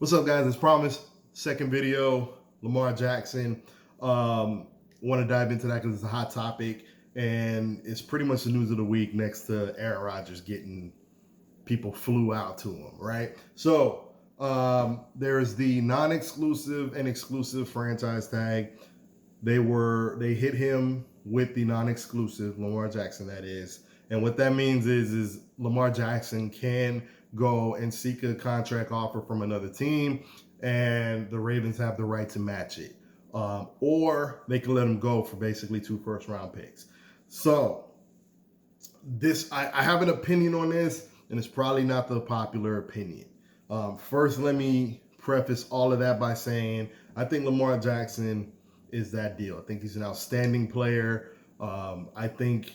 What's up, guys? As promised, second video, Lamar Jackson. Want to dive into that because it's a hot topic, and it's pretty much the news of the week next to Aaron Rodgers getting people flew out to him, right? So there is the non-exclusive and exclusive franchise tag. They hit him with the non-exclusive, Lamar Jackson, that is. And what that means is Lamar Jackson can go and seek a contract offer from another team, and the Ravens have the right to match it. Or they can let him go for basically 2 first-round picks. So I have an opinion on this, and it's probably not the popular opinion. First, let me preface all of that by saying I think Lamar Jackson is that deal. I think he's an outstanding player. I think,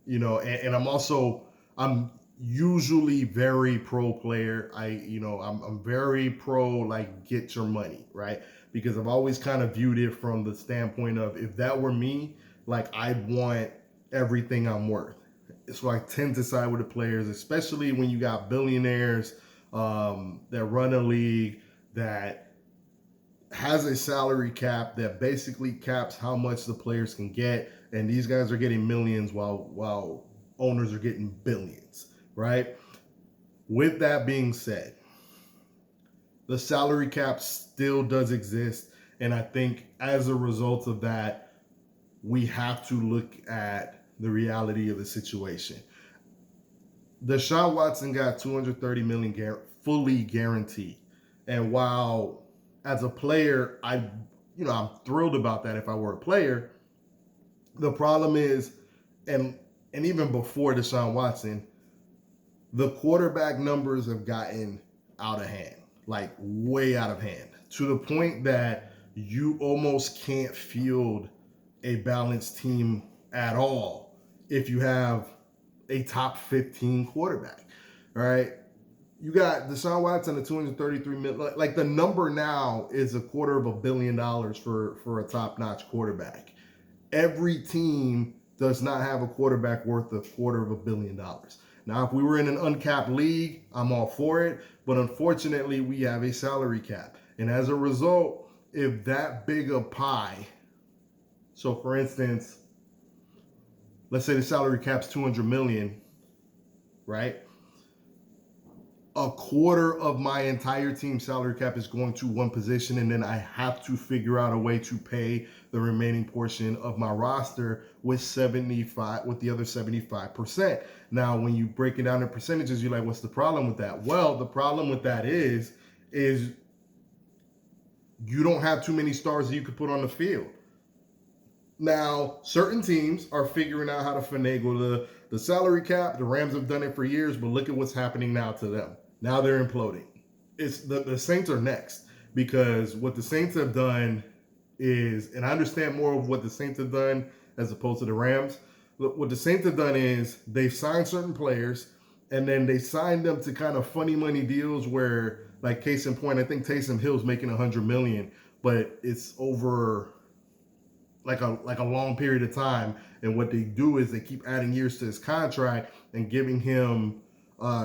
and I'm usually very pro player. I'm very pro, like, get your money, right? Because I've always kind of viewed it from the standpoint of, if that were me, like, I'd want everything I'm worth. So I tend to side with the players, especially when you got billionaires that run a league that has a salary cap that basically caps how much the players can get, and these guys are getting millions while owners are getting billions, right? With that being said, the salary cap still does exist, and I think as a result of that, we have to look at the reality of the situation. Deshaun Watson got $230 million fully guaranteed, and while as a player, I'm thrilled about that if I were a player. The problem is, and even before Deshaun Watson, the quarterback numbers have gotten out of hand, like way out of hand, to the point that you almost can't field a balanced team at all if you have a top 15 quarterback, right? You got Deshaun Watson at $233 million. Like, the number now is $250 million for a top-notch quarterback. Every team does not have a quarterback worth $250 million. Now, if we were in an uncapped league, I'm all for it. But unfortunately, we have a salary cap. And as a result, if that big a pie, so for instance, let's say the salary cap's $200 million, right? A quarter of my entire team's salary cap is going to one position, and then I have to figure out a way to pay the remaining portion of my roster with the other 75%. Now, when you break it down in percentages, you're like, what's the problem with that? Well, the problem with that is you don't have too many stars that you could put on the field. Now, certain teams are figuring out how to finagle the salary cap. The Rams have done it for years, but look at what's happening now to them. Now they're imploding. It's the Saints are next, because what the Saints have done is, and I understand more of what the Saints have done as opposed to the Rams. What the Saints have done is they've signed certain players, and then they signed them to kind of funny money deals where, like, case in point, I think Taysom Hill's making $100 million, but it's over like a long period of time. And what they do is they keep adding years to his contract and giving him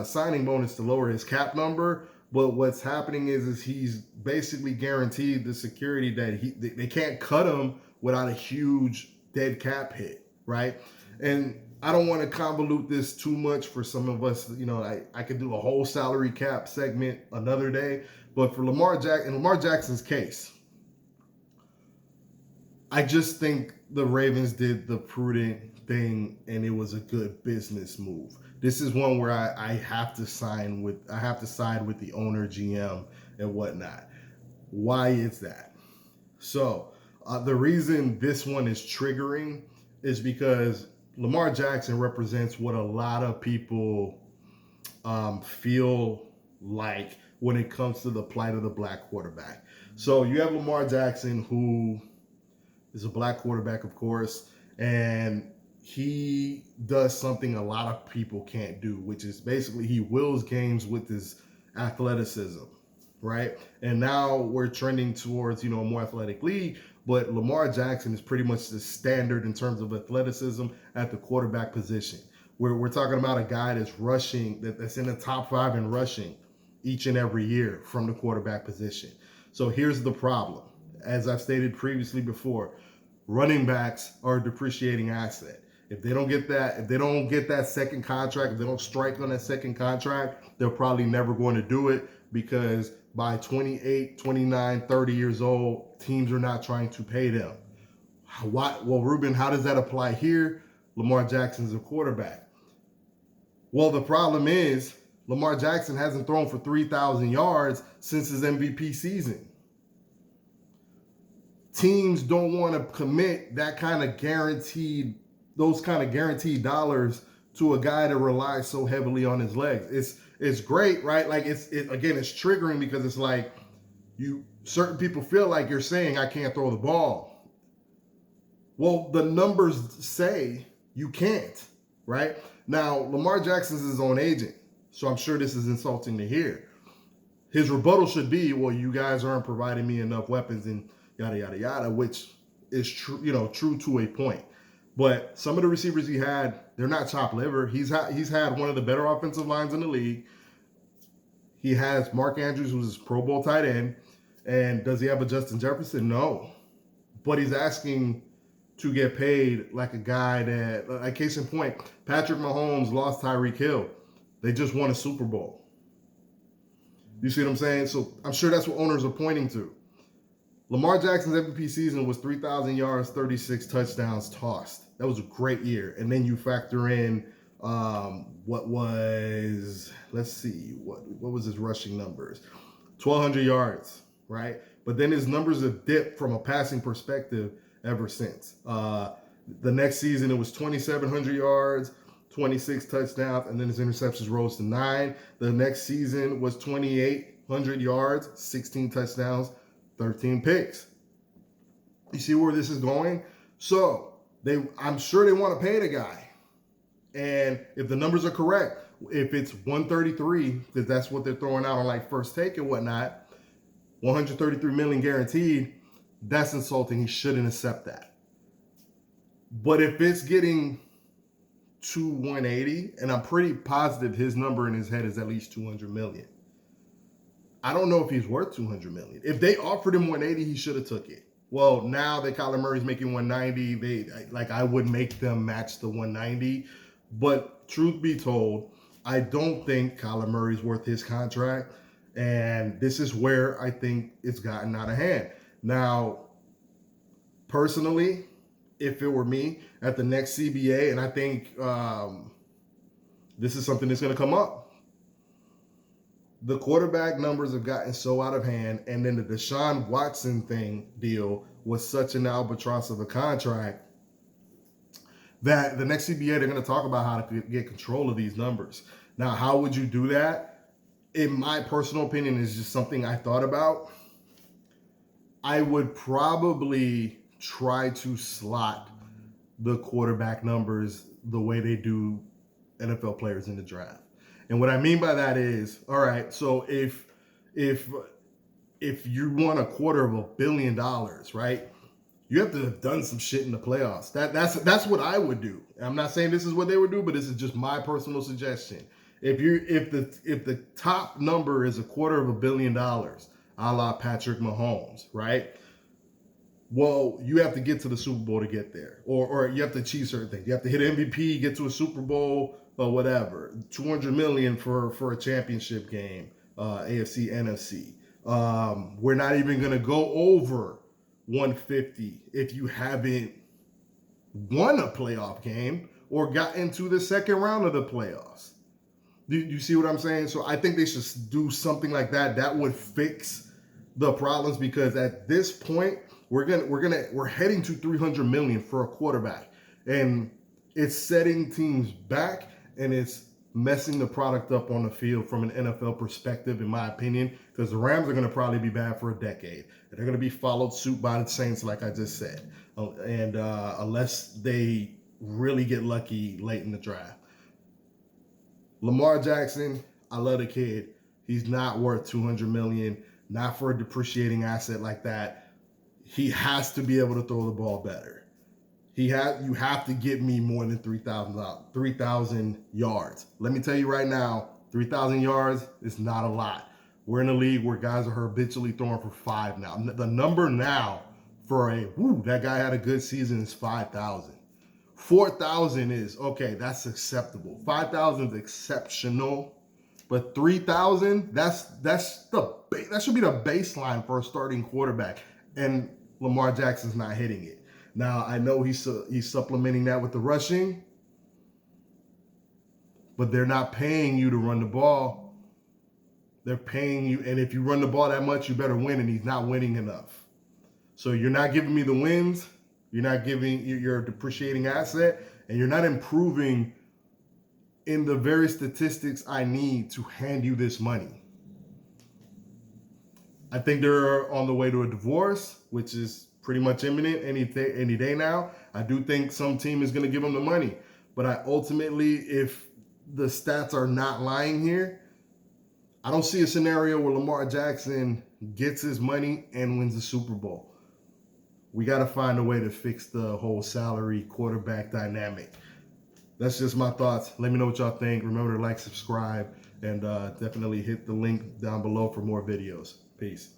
signing bonus to lower his cap number. But what's happening is he's basically guaranteed the security that they can't cut him without a huge dead cap hit, right? And I don't want to convolute this too much for some of us. I could do a whole salary cap segment another day. But for Lamar Jackson's case, I just think the Ravens did the prudent thing, and it was a good business move. This is one where I have to side with the owner, GM, and whatnot. Why is that? So the reason this one is triggering is because Lamar Jackson represents what a lot of people feel like when it comes to the plight of the black quarterback. So you have Lamar Jackson, who is a black quarterback, of course, and he does something a lot of people can't do, which is basically he wills games with his athleticism, right? And now we're trending towards, a more athletic league, but Lamar Jackson is pretty much the standard in terms of athleticism at the quarterback position. We're talking about a guy that's rushing, that's in the top 5 in rushing each and every year from the quarterback position. So here's the problem. As I've stated previously before, running backs are a depreciating asset. If they don't get that second contract, if they don't strike on that second contract, they're probably never going to do it, because by 28, 29, 30 years old, teams are not trying to pay them. Why? Well, Ruben, how does that apply here? Lamar Jackson's a quarterback. Well, the problem is Lamar Jackson hasn't thrown for 3,000 yards since his MVP season. Teams don't want to commit those kind of guaranteed dollars to a guy that relies so heavily on his legs. It's great, right? Like it's triggering, because it's like certain people feel like you're saying I can't throw the ball. Well, the numbers say you can't, right? Now, Lamar Jackson's his own agent, so I'm sure this is insulting to hear. His rebuttal should be, well, you guys aren't providing me enough weapons and yada, yada, yada, which is true, true to a point. But some of the receivers he had, they're not chopped liver. He's had one of the better offensive lines in the league. He has Mark Andrews, who's his Pro Bowl tight end. And does he have a Justin Jefferson? No. But he's asking to get paid like a guy that, like case in point, Patrick Mahomes lost Tyreek Hill. They just won a Super Bowl. You see what I'm saying? So I'm sure that's what owners are pointing to. Lamar Jackson's MVP season was 3,000 yards, 36 touchdowns tossed. That was a great year. And then you factor in what was his rushing numbers? 1,200 yards, right? But then his numbers have dipped from a passing perspective ever since. The next season, it was 2,700 yards, 26 touchdowns, and then his interceptions rose to 9. The next season was 2,800 yards, 16 touchdowns, 13 picks. You see where this is going? So I'm sure they want to pay the guy. And if the numbers are correct, if it's 133, because that's what they're throwing out on like First Take and whatnot, 133 million guaranteed, that's insulting. He shouldn't accept that. But if it's getting to 180, and I'm pretty positive his number in his head is at least 200 million. I don't know if he's worth 200 million. If they offered him 180, he should have took it. Well, now that Kyler Murray's making 190, I would make them match the 190. But truth be told, I don't think Kyler Murray's worth his contract. And this is where I think it's gotten out of hand. Now, personally, if it were me at the next CBA, and I think this is something that's going to come up, the quarterback numbers have gotten so out of hand, and then the Deshaun Watson deal was such an albatross of a contract that the next CBA, they're going to talk about how to get control of these numbers. Now, how would you do that? In my personal opinion, is just something I thought about. I would probably try to slot the quarterback numbers the way they do NFL players in the draft. And what I mean by that is, all right, so if you want $250 million, right, you have to have done some shit in the playoffs. That's what I would do. I'm not saying this is what they would do, but this is just my personal suggestion. If the top number is $250 million, a la Patrick Mahomes, right? Well, you have to get to the Super Bowl to get there, or you have to achieve certain things. You have to hit MVP, get to a Super Bowl, or whatever. 200 million for a championship game, AFC, NFC. We're not even gonna go over 150 if you haven't won a playoff game or got into the second round of the playoffs. Do you see what I'm saying? So I think they should do something like that. That would fix the problems, because at this point we're heading to 300 million for a quarterback, and it's setting teams back, and it's messing the product up on the field from an NFL perspective, in my opinion, because the Rams are going to probably be bad for a decade. And they're going to be followed suit by the Saints, like I just said, and unless they really get lucky late in the draft. Lamar Jackson, I love the kid. He's not worth 200 million, not for a depreciating asset like that. He has to be able to throw the ball better. You have to get me more than 3,000 yards. Let me tell you right now, 3,000 yards is not a lot. We're in a league where guys are habitually throwing for 5 now. The number now for that guy had a good season is 5,000. 4,000 is, okay, that's acceptable. 5,000 is exceptional. But 3,000, that should be the baseline for a starting quarterback. And Lamar Jackson's not hitting it. Now, I know he's supplementing that with the rushing, but they're not paying you to run the ball. They're paying you, and if you run the ball that much, you better win, and he's not winning enough. So you're not giving me the wins, you're a depreciating asset, and you're not improving in the very statistics I need to hand you this money. I think they're on the way to a divorce, which is pretty much imminent any day now. I do think some team is going to give them the money. But if the stats are not lying here, I don't see a scenario where Lamar Jackson gets his money and wins the Super Bowl. We got to find a way to fix the whole salary quarterback dynamic. That's just my thoughts. Let me know what y'all think. Remember to like, subscribe, and definitely hit the link down below for more videos. Peace.